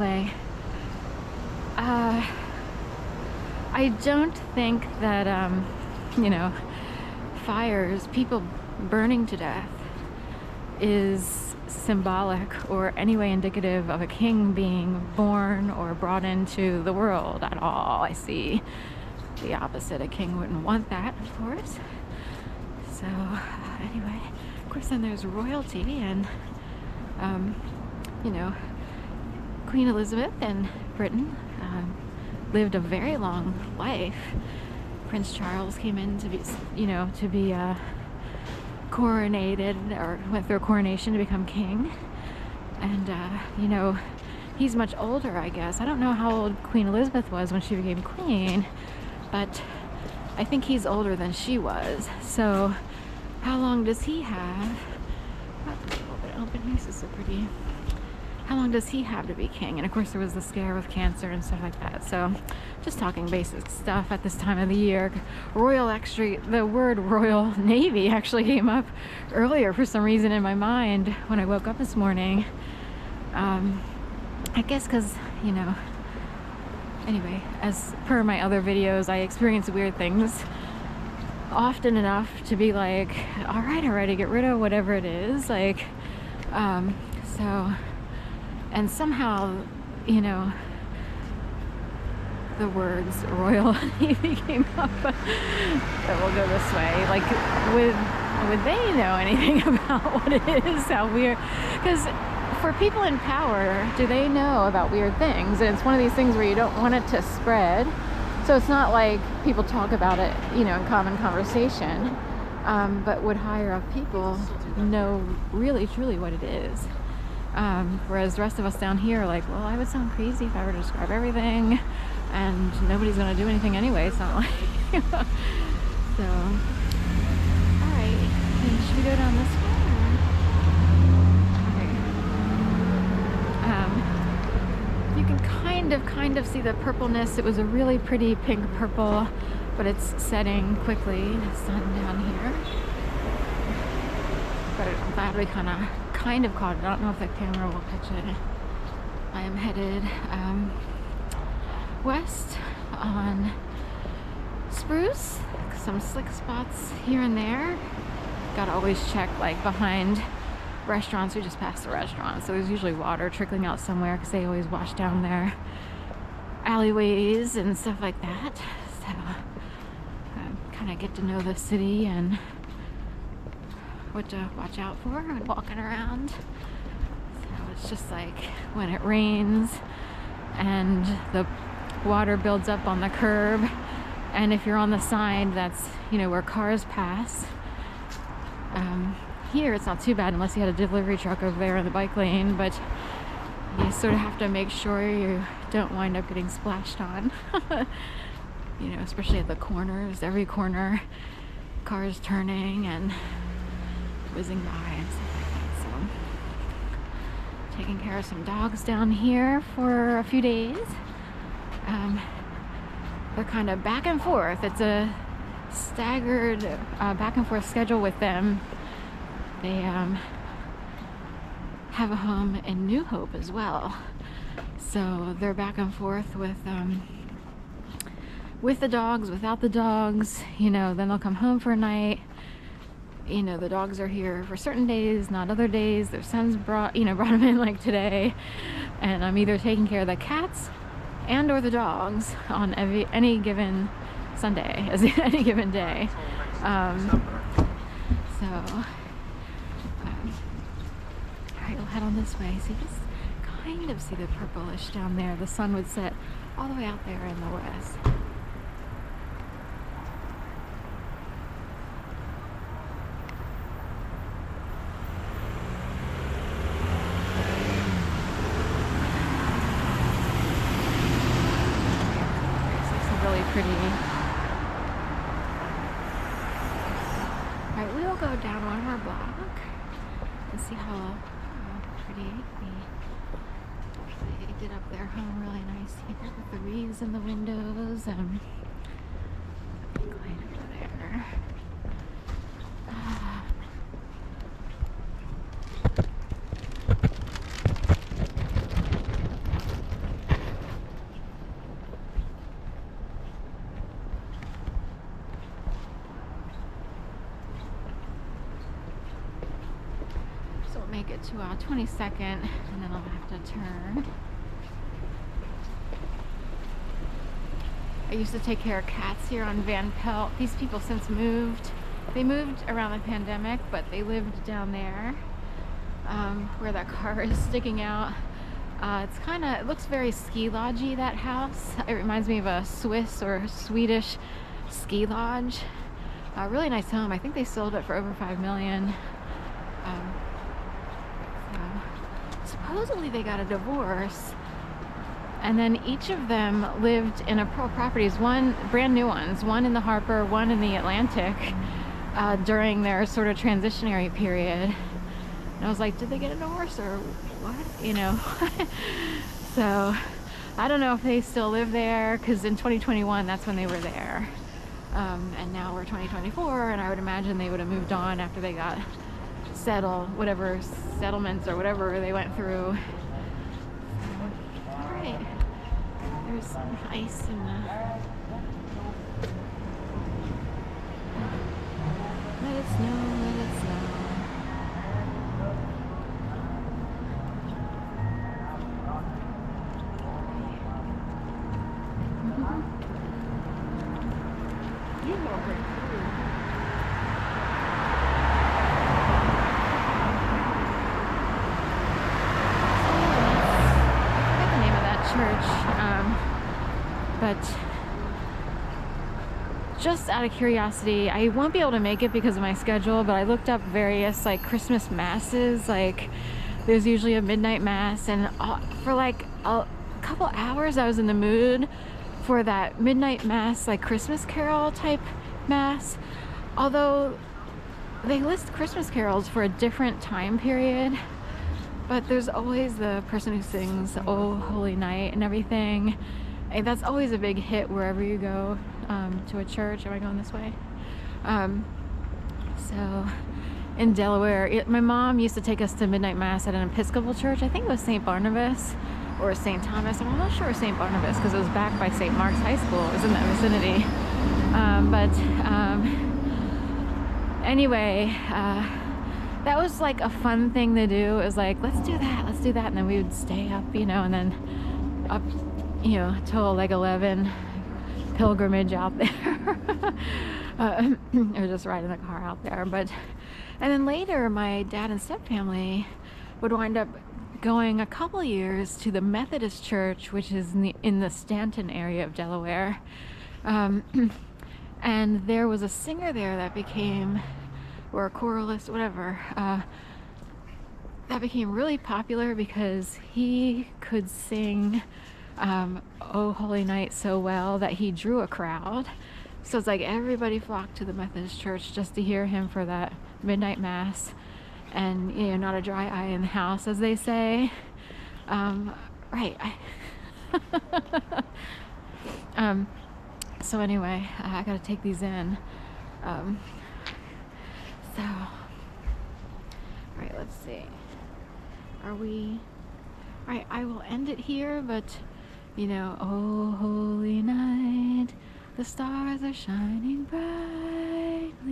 Anyway, I don't think that, fires, people burning to death, is symbolic or anyway indicative of a king being born or brought into the world at all. I see the opposite. A king wouldn't want that, of course. So, anyway, of course, then there's royalty, and, Queen Elizabeth in Britain lived a very long life. Prince Charles came in to be, coronated, or went through a coronation to become king. And, he's much older, I guess. I don't know how old Queen Elizabeth was when she became queen, but I think he's older than she was. So how long does he have? Oh, it's a little bit open here. This is so pretty. How long does he have to be king? And of course there was the scare with cancer and stuff like that. So just talking basic stuff at this time of the year. The word Royal Navy actually came up earlier for some reason in my mind when I woke up this morning. I guess because, anyway, as per my other videos, I experience weird things often enough to be like, all right, already, get rid of whatever it is. Like, and somehow, the words Royal Navy came up. But we'll go this way. Like, would they know anything about what it is? How weird? Because for people in power, do they know about weird things? And it's one of these things where you don't want it to spread. So it's not like people talk about it, in common conversation. But would higher up people know really, truly what it is? Whereas the rest of us down here are like, well, I would sound crazy if I were to describe everything, and nobody's going to do anything anyway. It's not like so. All right, should we go down this way? You can kind of see the purpleness. It was a really pretty pink purple, but it's setting quickly. The sun down here, but I'm glad we kind of caught it. I don't know if the camera will catch it. I am headed west on Spruce. Some slick spots here and there. Gotta always check like behind restaurants. We just passed the restaurant, so there's usually water trickling out somewhere because they always wash down their alleyways and stuff like that. So kind of get to know the city and what to watch out for when walking around. So it's just like when it rains and the water builds up on the curb, and if you're on the side that's where cars pass, here it's not too bad unless you had a delivery truck over there in the bike lane, but you sort of have to make sure you don't wind up getting splashed on. Especially at the corners. Every corner, cars turning and whizzing by and stuff like that. So taking care of some dogs down here for a few days. They're kind of back and forth. It's a staggered back and forth schedule with them. They have a home in New Hope as well, so they're back and forth with the dogs, without the dogs. Then they'll come home for a night. The dogs are here for certain days, not other days. Their sons brought them in like today, and I'm either taking care of the cats and or the dogs on any given Sunday, as any given day. Alright, we'll head on this way. So you just kind of see the purplish down there. The sun would set all the way out there in the west. Really pretty. Alright, we will go down one more block and see how pretty they did up their home. Really nice here with the wreaths in the windows. Right over there. get to 22nd, and then I'll have to turn. I used to take care of cats here on Van Pelt. These people since moved. They moved around the pandemic, but they lived down there where that car is sticking out. It looks very ski lodgy, that house. It reminds me of a Swiss or Swedish ski lodge. Really nice home. I think they sold it for over $5 million. So supposedly they got a divorce, and then each of them lived in properties, one brand new ones, one in the Harper, one in the Atlantic, during their sort of transitionary period. And I was like, did they get a divorce or what? You know. So I don't know if they still live there, because in 2021 that's when they were there, and now we're 2024, and I would imagine they would have moved on after they got settled, whatever settlements or whatever they went through. All right, there's some ice in the. Let it snow, let it snow. But just out of curiosity, I won't be able to make it because of my schedule, but I looked up various like Christmas masses. Like there's usually a midnight mass, and for like a couple hours I was in the mood for that midnight mass, like Christmas carol type mass. Although they list Christmas carols for a different time period, but there's always the person who sings "Oh Holy Night" and everything. And that's always a big hit wherever you go to a church. Am I going this way? So in Delaware, my mom used to take us to midnight mass at an Episcopal church. I think it was St. Barnabas or St. Thomas. I'm not sure St. Barnabas because it was backed by St. Mark's High School. It was in that vicinity. Anyway, that was like a fun thing to do. It was like, let's do that. And then we would stay up, you know, and then up, you know, till like 11, pilgrimage out there. Or just riding the car out there. And then later my dad and step family would wind up going a couple years to the Methodist church, which is in the Stanton area of Delaware. And there was a singer there that became, or a choralist, whatever, that became really popular because he could sing "Oh Holy Night" so well that he drew a crowd. So it's like everybody flocked to the Methodist church just to hear him for that midnight mass, and you know, not a dry eye in the house, as they say. Right. So anyway, I gotta take these in. All right, let's see. Are we? All right, I will end it here, but you know, oh holy night, the stars are shining bright.